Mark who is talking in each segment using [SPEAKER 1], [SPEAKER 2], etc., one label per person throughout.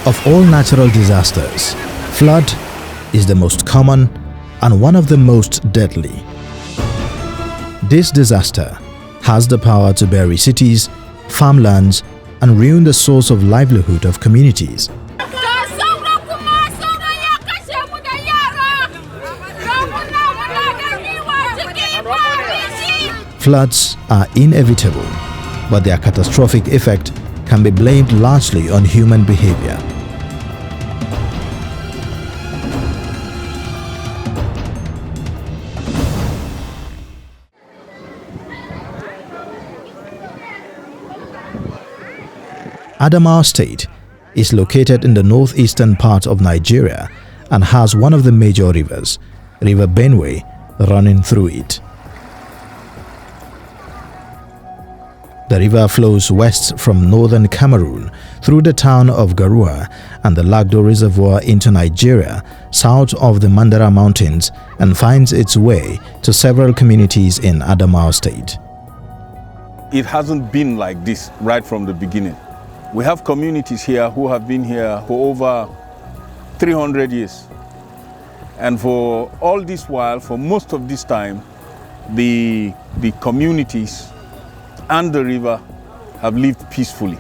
[SPEAKER 1] Of all natural disasters, flood is the most common and one of the most deadly. This disaster has the power to bury cities, farmlands, and ruin the source of livelihood of communities. Floods are inevitable, but their catastrophic effect can be blamed largely on human behavior. Adamawa State is located in the northeastern part of Nigeria and has one of the major rivers, River Benue, running through it. The river flows west from northern Cameroon through the town of Garua and the Lagdo reservoir into Nigeria, south of the Mandara Mountains, and finds its way to several communities in Adamawa State.
[SPEAKER 2] It hasn't been like this right from the beginning. We have communities here who have been here for over 300 years. And for all this while, for most of this time, the communities and the river have lived peacefully.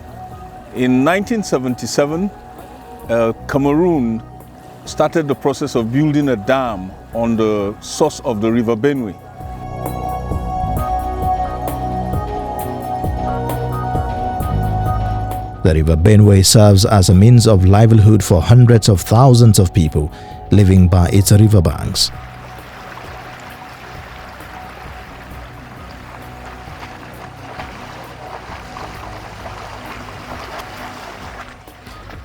[SPEAKER 2] In 1977, Cameroon started the process of building a dam on the source of the River Benue.
[SPEAKER 1] The River Benue serves as a means of livelihood for hundreds of thousands of people living by its riverbanks.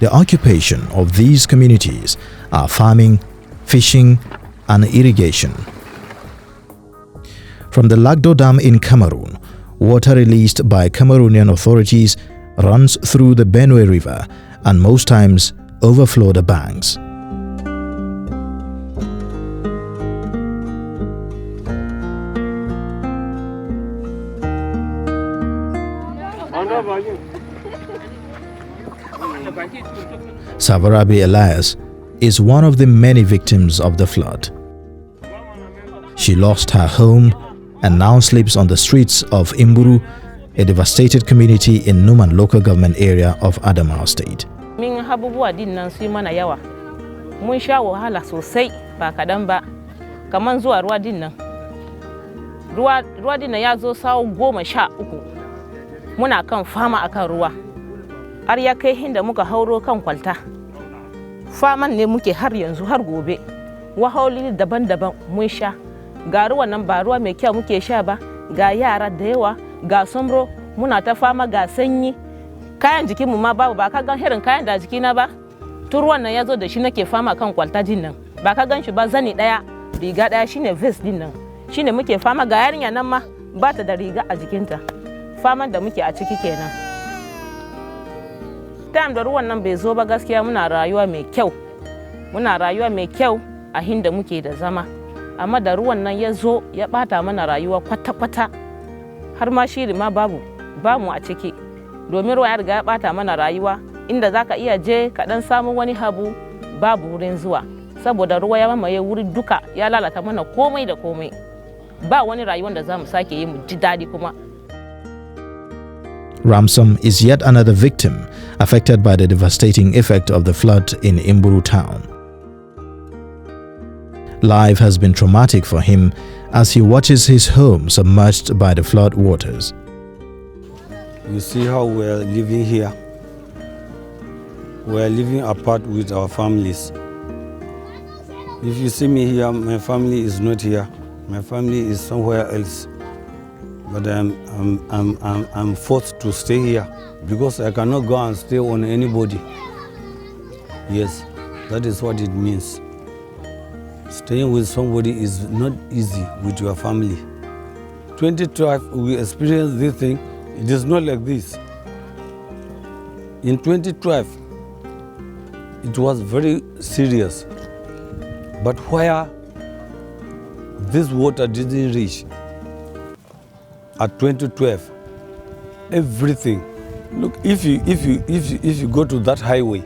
[SPEAKER 1] The occupation of these communities are farming, fishing, and irrigation. From the Lagdo Dam in Cameroon, water released by Cameroonian authorities runs through the Benue River and most times overflow the banks. Savarabi Elias is one of the many victims of the flood. She lost her home and now sleeps on the streets of Imburu, a devastated community in Numan local government area of Adamawa State.
[SPEAKER 3] Min habubuwa din nan su mana yawa. Mun sha wahala sosai ba kadan ba. Kaman zuwa ruwa din nan. Ruwa din nan ya zo sawo 13. Muna kan fama akan ruwa. Har ya kai hinda muka hauro kan kwalta. Faman ne muke har yanzu har gobe. Wahauli daban-daban mun sha. Ga ruwan nan ba ruwa mai kyau muke sha ba. Ga yara da yawa, ga somro, muna ta fama ga sanyi. Kayan jikinmu ma babu, ba ka gan irin kayan da jikina ba. Turuwan nan ya zo da shi nake fama kan kwalta din nan. Ba ka gan shi ba, zani daya, riga daya shine vest din nan. Shine muke fama, ga yarinya nan ma ba ta da riga a jikinta. Faman da muke a ciki kenan. Time da ruwan nan bai zo ba gaskiya muna rayuwa mai kyau. Muna rayuwa mai kyau a hinda muke da zama. Amma da ruwan nan ya zo ya bata mana rayuwa kwata-kwata. Har ma shiri ma babu, ba mu a ciki. Domin ruwa ya riga ya bata mana rayuwa, inda zaka iya je ka dan samu wani habu babu wurin zuwa. Saboda ruwa ya mamaye wuri duka ya lalata mana komai da komai. Ba wani rayuwar da zamu sake yi mu ji dadi kuma.
[SPEAKER 1] Ramsam is yet another victim affected by the devastating effect of the flood in Imburu town. Life has been traumatic for him as he watches his home submerged by the flood waters.
[SPEAKER 4] You see how we are living here. We are living apart with our families. If you see me here, my family is not here. My family is somewhere else. But I'm forced to stay here because I cannot go and stay on anybody. Yes, that is what it means. Staying with somebody is not easy with your family. 2012, we experienced this thing. It is not like this. In 2012, it was very serious. But where this water didn't reach, at 2012, everything. Look, if you go to that highway,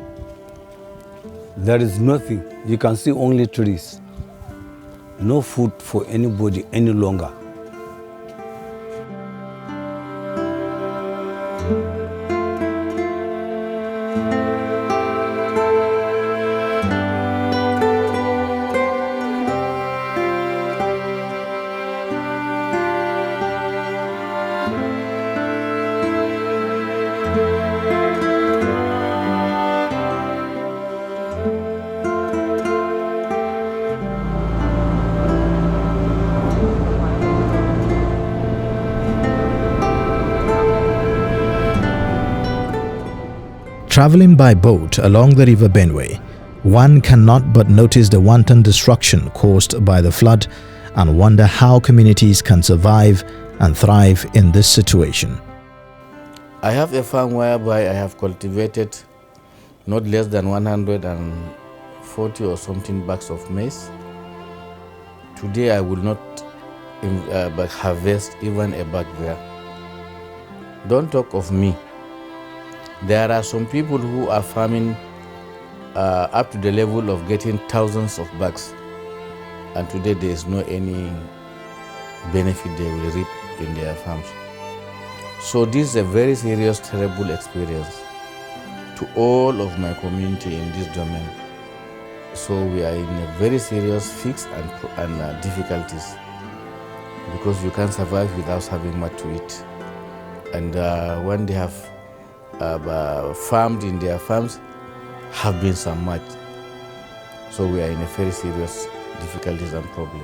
[SPEAKER 4] There is nothing. You can see only trees. No food for anybody any longer.
[SPEAKER 1] Traveling by boat along the river Benue, one cannot but notice the wanton destruction caused by the flood and wonder how communities can survive and thrive in this situation.
[SPEAKER 5] I have a farm whereby I have cultivated not less than 140 or something bags of maize. Today I will not harvest even a bag there. Don't talk of me. There are some people who are farming up to the level of getting thousands of bags, and today there is no any benefit they will reap in their farms. So this is a very serious, terrible experience to all of my community in this domain. So we are in a very serious fix and difficulties, because you can't survive without having much to eat. And when they have farmed in their farms, have been some much. So we are in a very serious difficulties and problem.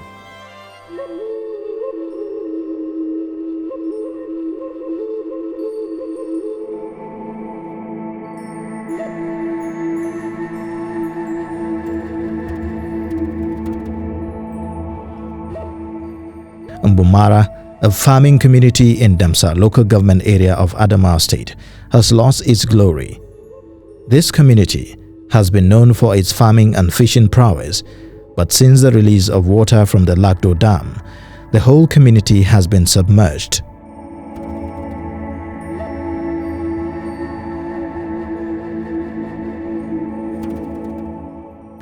[SPEAKER 1] Mbumara, a farming community in Damsa local government area of Adamawa state, has lost its glory. This community has been known for its farming and fishing prowess, but since the release of water from the Lagdo Dam, the whole community has been submerged.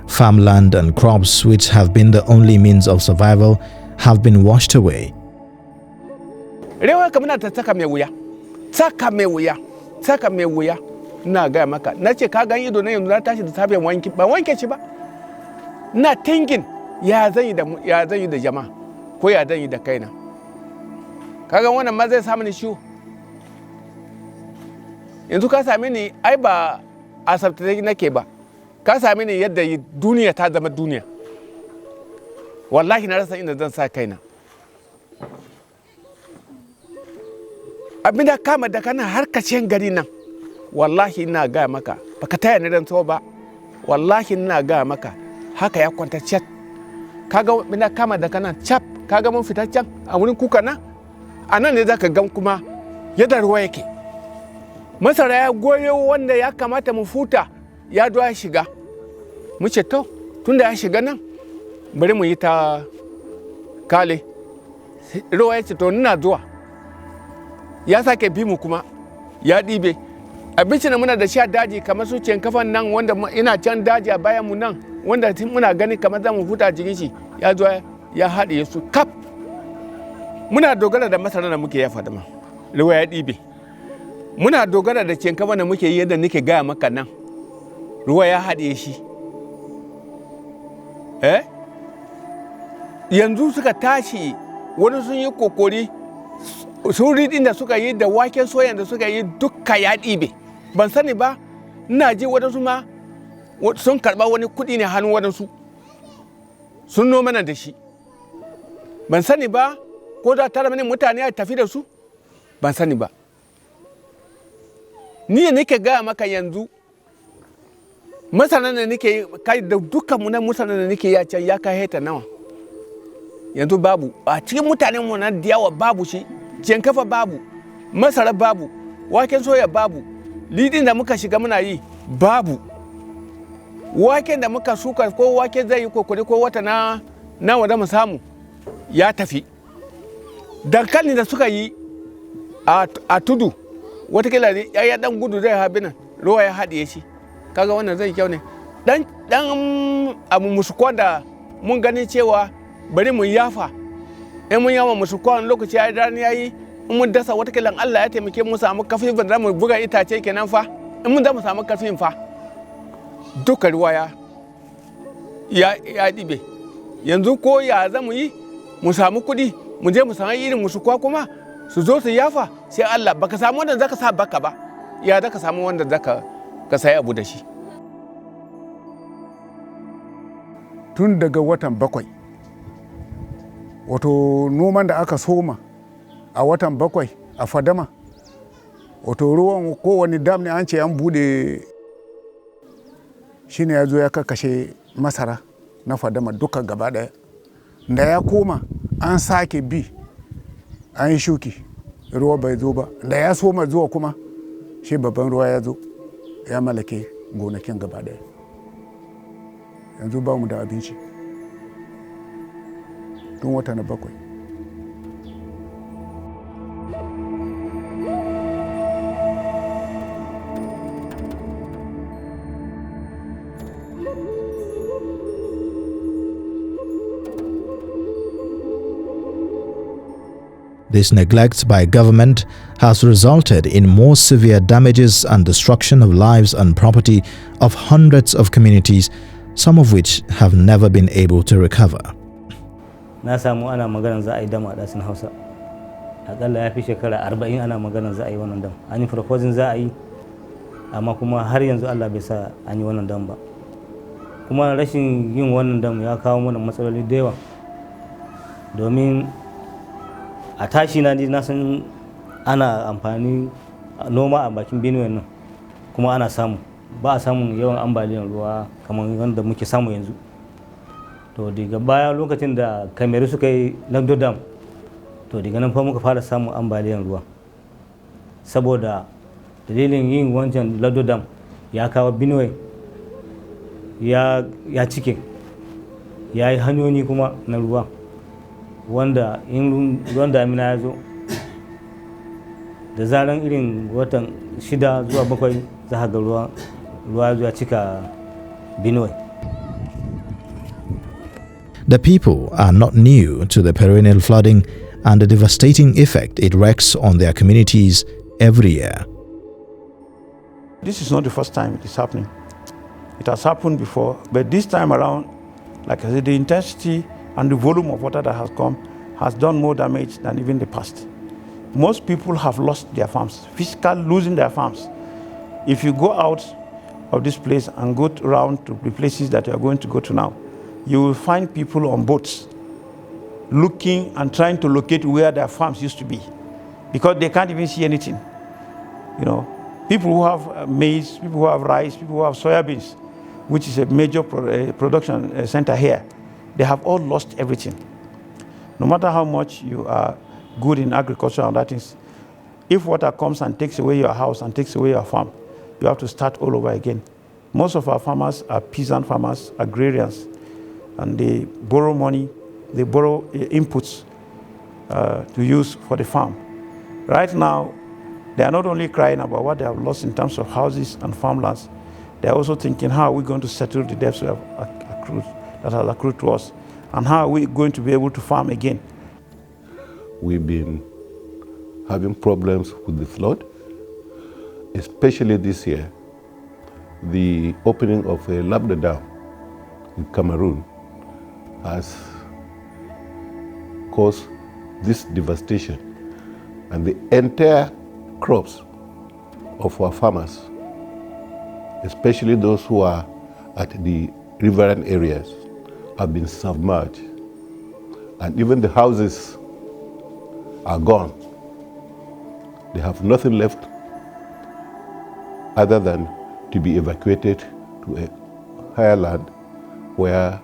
[SPEAKER 1] Farmland and crops, which have been the only means of survival, have been washed away.
[SPEAKER 6] Saka mai wuya na gaya maka, na ce ka gan ido na yanzu na tashi da safe ba wanke shi ba, na thinking ya zan yi da jama'a ko ya zan yi da kaina. Kaga wannan ma zai samu ni ciwo. Yanzu ka same ni ai ba a sabtace nake ba, ka same ni yadda duniya ta zama duniya. Wallahi na rasa inda zan sa kaina. Abinda kama da kana harkacin gari nan, wallahi ina gaya maka baka taya ni rantsuwa ba, wallahi ina gaya maka haka ya kwanta chat. Kaga abinda kama da kana chap, kaga mun fita can a wurin kuka na, a nan ne zaka gan kuma yadda ruwa yake. Masara ya goyo wanda ya kamata mu futa ya zo ya shiga. Mu ce to tunda ya shiga nan bari mu yi ta kale. Ruwa ya ce to ina zuwa. Ya sake bi mu kuma ya ɗibe abinci na muna da shi a daji kamar su kafan nan wanda ina can daji a bayan mu nan wanda muna gani kamar za mu huta jikin shi ya zo ya haɗe su kap. Muna dogara da masara da muke yafa da ma ruwa ya ɗibe. Muna dogara da kafa da muke yi yadda nake gaya maka nan ruwa ya haɗe shi. Yanzu suka tashi wani sun yi kokori suri din da suka yi da waken soyan da suka yi duka ya ɗibe. Ban sani ba, ina ji waɗansu ma sun karɓa wani kuɗi ne hannun waɗansu sun noma da shi. Ban sani ba ko da tara mani mutane a tafi da su, ban sani ba. Ni ne nake gaya maka yanzu masana da nake kai da dukkan mu na masana da nake ya can ya kai heta nawa. Yanzu babu a cikin mutanen mu na diyawa babu shi. Kafa babu, masara babu, waken soya babu, lidin da muka shiga muna yi babu. Waken da muka suka ko wake zai yi kokori ko wata na wada mu samu ya tafi. Dankalin da suka yi a tudu watakila ya dan gudu zai habi nan ruwa ya haɗiye shi. Kaga wannan zai kyau ne. dan abu musu da mun gani cewa bari mu yafa in mun yawa musu lokaci ya rani yayi in mun dasa wata kilan Allah ya taimake mu samu kafin da mu buga itace kenan fa in mun da mu samu kafin fa duka ruwa ya dibe yanzu ko ya za mu yi mu samu kuɗi mu je mu samu irin musu kuma su zo su yafa sai Allah baka samu wanda zaka sa baka ba ya zaka samu wanda zaka ka sayi abu da shi. Tun daga watan 7 wato noman da aka soma a watan 7 a fadama wato ruwan kowane dam ne an ce an bude shine ya zo ya kakashe masara na fadama duka gaba daya da ya koma an sake bi an yi shuki ruwa bai zo ba da ya soma zuwa kuma shi babban ruwa ya zo ya malake gonakin gaba daya yanzu ba mu da abinci tun wata na 7.
[SPEAKER 1] This neglect by government has resulted in more severe damages and destruction of lives and property of hundreds of communities, some of which have never been able to recover.
[SPEAKER 7] Na samu ana maganar za a yi dam a ɗasin Hausa. Akalla ya fi shekara 40 ana maganar za a yi wannan dam. An yi proposing za a yi, amma kuma har yanzu Allah bai sa an yi wannan dam ba. Kuma rashin yin wannan dam ya kawo mana matsaloli da yawa. Domin a tashi na san ana amfani noma a bakin Benue nan kuma ana samu ba a samun yawan ambaliyar ruwa kamar wanda muke samu yanzu. To daga baya lokacin da Cameroon suka yi Lagdo dam to daga nan fa muka fara samun ambaliyar ruwa saboda dalilin yin wancan Lagdo dam ya kawo Benue ya cike ya yi hanyoyi kuma na ruwa wanda in ruwan damina ya zo da zaran irin watan 6 zuwa 7 za ga ruwa ya cika Benue.
[SPEAKER 1] The people are not new to the perennial flooding and the devastating effect it wreaks on their communities every year.
[SPEAKER 8] This is not the first time it is happening. It has happened before, but this time around, like I said, the intensity and the volume of water that has come has done more damage than even the past. Most people have lost their farms, physically losing their farms. If you go out of this place and go around to the places that you are going to go to now, you will find people on boats looking and trying to locate where their farms used to be because they can't even see anything. You know, people who have maize, people who have rice, people who have soybeans, which is a major production center here, they have all lost everything. No matter how much you are good in agriculture and that things, if water comes and takes away your house and takes away your farm, you have to start all over again. Most of our farmers are peasant farmers, agrarians, and they borrow money, they borrow inputs to use for the farm. Right now, they are not only crying about what they have lost in terms of houses and farmlands, they are also thinking, how are we going to settle the debts that have accrued to us, and how are we going to be able to farm again?
[SPEAKER 9] We've been having problems with the flood, especially this year. The opening of a Lagdo dam in Cameroon has caused this devastation, and the entire crops of our farmers, especially those who are at the riverine areas, have been submerged, and even the houses are gone. They have nothing left other than to be evacuated to a higher land where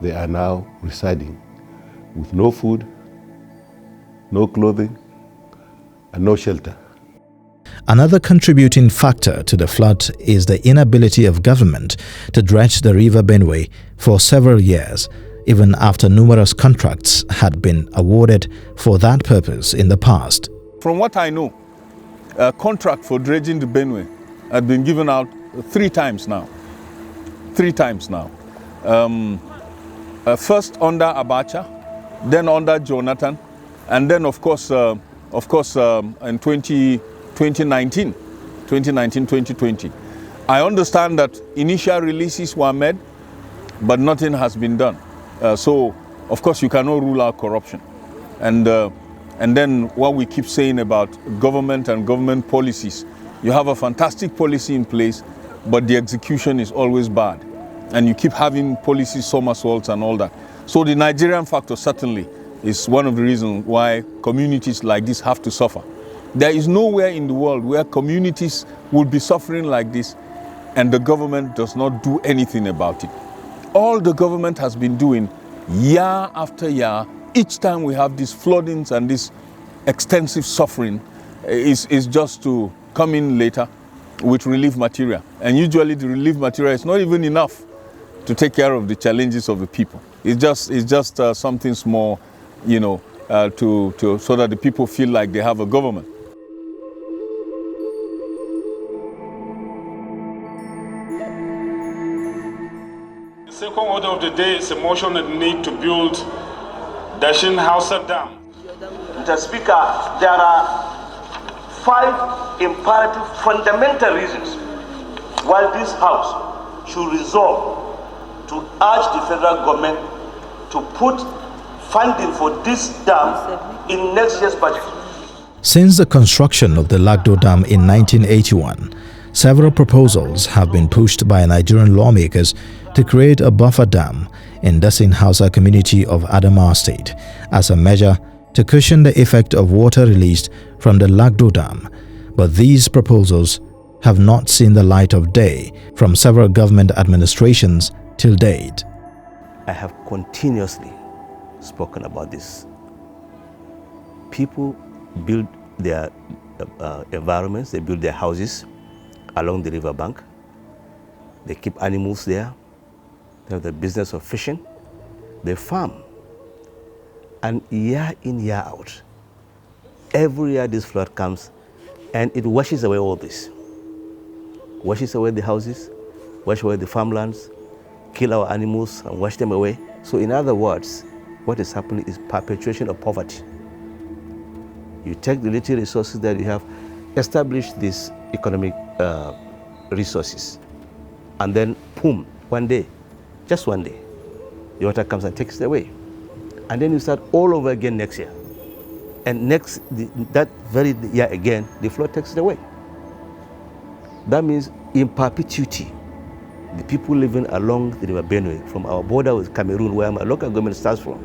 [SPEAKER 9] they are now residing with no food, no clothing, and no shelter.
[SPEAKER 1] Another contributing factor to the flood is the inability of government to dredge the river Benue for several years, even after numerous contracts had been awarded for that purpose in the past.
[SPEAKER 2] From what I know, a contract for dredging the Benue had been given out 3 times now. three times now. First under Abacha, then under Jonathan, and then of course in 2019, 2020. I understand that initial releases were made, but nothing has been done. So of course you cannot rule out corruption. And then what we keep saying about government and government policies, you have a fantastic policy in place, but the execution is always bad. And you keep having policy somersaults and all that. So the Nigerian factor certainly is one of the reasons why communities like this have to suffer. There is nowhere in the world where communities will be suffering like this and the government does not do anything about it. All the government has been doing year after year, each time we have these floodings and this extensive suffering, is just to come in later with relief material. And usually the relief material is not even enough to take care of the challenges of the people. It's just something small, you know, so that the people feel like they have a government.
[SPEAKER 10] The second order of the day is a motion on the need to build Dashin Hausa Dam.
[SPEAKER 11] Mr. Speaker, there are 5 imperative fundamental reasons why this House should resolve to urge the federal government to put funding for this dam in next year's budget.
[SPEAKER 1] Since the construction of the Lagdo Dam in 1981, several proposals have been pushed by Nigerian lawmakers to create a buffer dam in Dasin Hausa community of Adamawa State as a measure to cushion the effect of water released from the Lagdo Dam. But these proposals have not seen the light of day from several government administrations till date.
[SPEAKER 11] I have continuously spoken about this. People build their environments, they build their houses along the river bank. They keep animals there. They have the business of fishing. They farm. And year in, year out, every year this flood comes and it washes away all this. Washes away the houses, washes away the farmlands, kill our animals and wash them away. So in other words, what is happening is perpetuation of poverty. You take the little resources that you have, establish these economic resources, and then boom, one day, just one day, the water comes and takes it away. And then you start all over again next year. And that very year again, the flood takes it away. That means in perpetuity, the people living along the river Benue, from our border with Cameroon, where my local government starts from,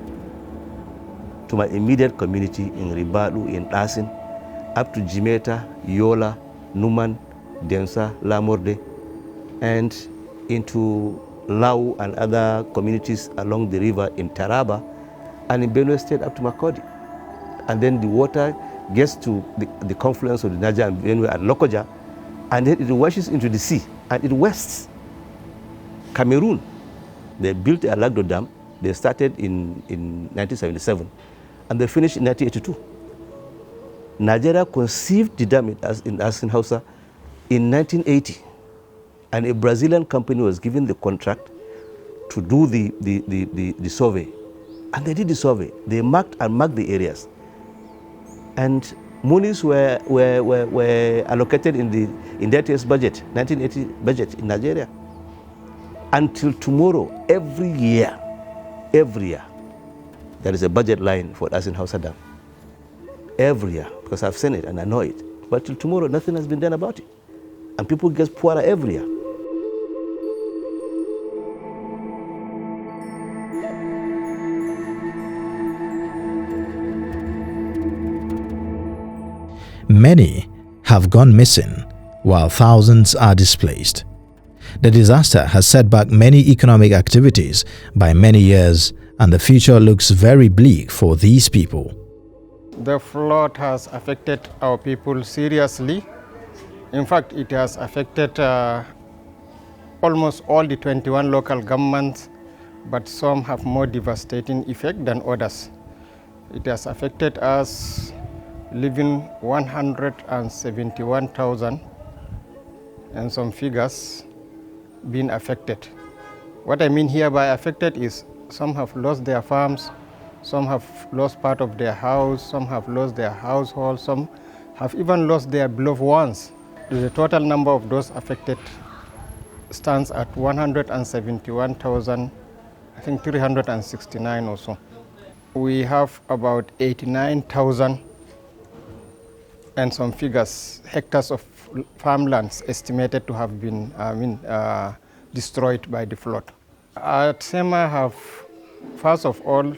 [SPEAKER 11] to my immediate community in Ribadu, in Dasin, up to Jimeta, Yola, Numan, Densa, Lamorde, and into Lau and other communities along the river in Taraba, and in Benue State up to Makodi. And then the water gets to the confluence of the Niger and Benue at Lokoja, and then it washes into the sea, and it wastes. Cameroon, they built a Lagdo Dam. They started in 1977, and they finished in 1982. Nigeria conceived the dam in Dasin Hausa in 1980, and a Brazilian company was given the contract to do the survey. And they did the survey. They marked the areas. And monies were allocated in that year's budget, 1980 budget in Nigeria. Until tomorrow, every year, there is a budget line for Dasin Hausa Dam. Every year, because I've seen it and I know it. But till tomorrow, nothing has been done about it. And people get poorer every year.
[SPEAKER 1] Many have gone missing, while thousands are displaced. The disaster has set back many economic activities by many years, and the future looks very bleak for these people.
[SPEAKER 12] The flood has affected our people seriously. In fact, it has affected almost all the 21 local governments, but some have more devastating effect than others. It has affected us living 171,000 and some figures being affected. What I mean here by affected is some have lost their farms, some have lost part of their house, some have lost their household, some have even lost their beloved ones. The total number of those affected stands at 171,000, I think 369 or so. We have about 89,000 and some figures, hectares of farmlands estimated to have been destroyed by the flood. At SEMA have, first of all,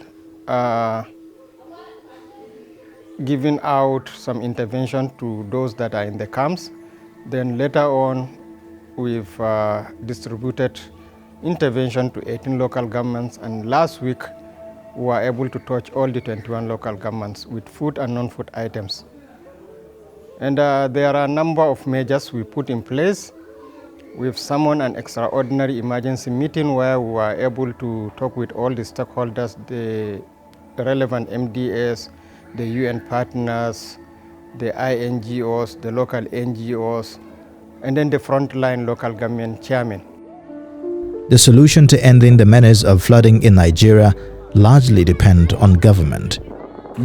[SPEAKER 12] given out some intervention to those that are in the camps. Then later on, we've distributed intervention to 18 local governments, and last week we were able to touch all the 21 local governments with food and non-food items. And there are a number of measures we put in place. We've summoned an extraordinary emergency meeting where we were able to talk with all the stakeholders, the relevant MDAs, the UN partners, the INGOs, the local NGOs, and then the frontline local government chairman.
[SPEAKER 1] The solution to ending the menace of flooding in Nigeria largely depends on government.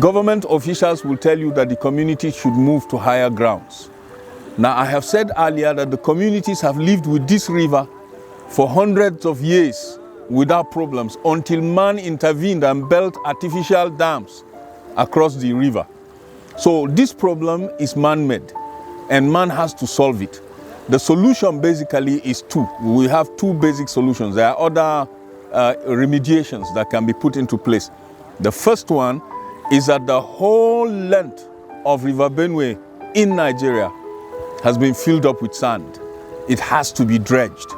[SPEAKER 2] Government officials will tell you that the community should move to higher grounds. Now, I have said earlier that the communities have lived with this river for hundreds of years without problems until man intervened and built artificial dams across the river. So this problem is man-made and man has to solve it. The solution basically is two. We have two basic solutions. There are other remediations that can be put into place. The first one is that the whole length of River Benue in Nigeria has been filled up with sand. It has to be dredged.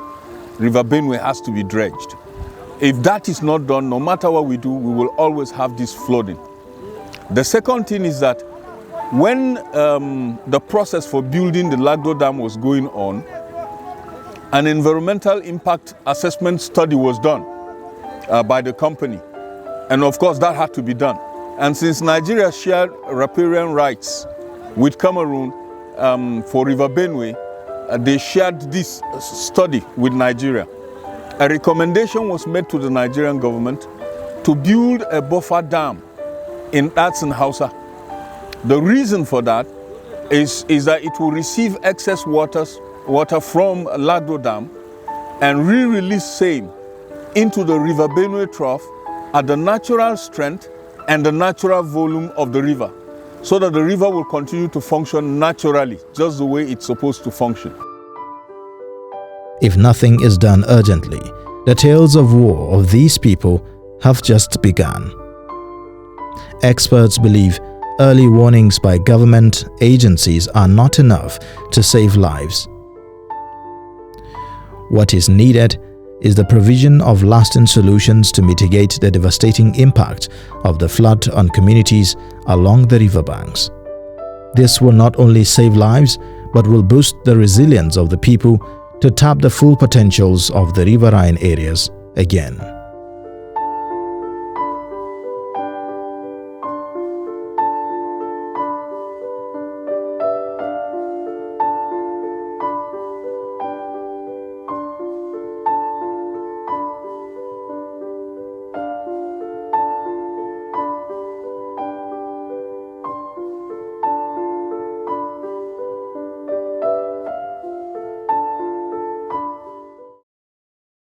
[SPEAKER 2] River Benue has to be dredged. If that is not done, no matter what we do, we will always have this flooding. The second thing is that when the process for building the Lagdo Dam was going on, an environmental impact assessment study was done by the company. And of course, that had to be done. And since Nigeria shared riparian rights with Cameroon for River Benue, they shared this study with Nigeria. A recommendation was made to the Nigerian government to build a buffer dam in Hausa. The reason for that is that it will receive excess water from Lagdo Dam and re-release same into the River Benue trough at the natural strength and the natural volume of the river, so that the river will continue to function naturally, just the way it's supposed to function.
[SPEAKER 1] If nothing is done urgently, the tales of war of these people have just begun. Experts believe early warnings by government agencies are not enough to save lives. What is needed is the provision of lasting solutions to mitigate the devastating impact of the flood on communities along the riverbanks. This will not only save lives, but will boost the resilience of the people to tap the full potentials of the riverine areas again.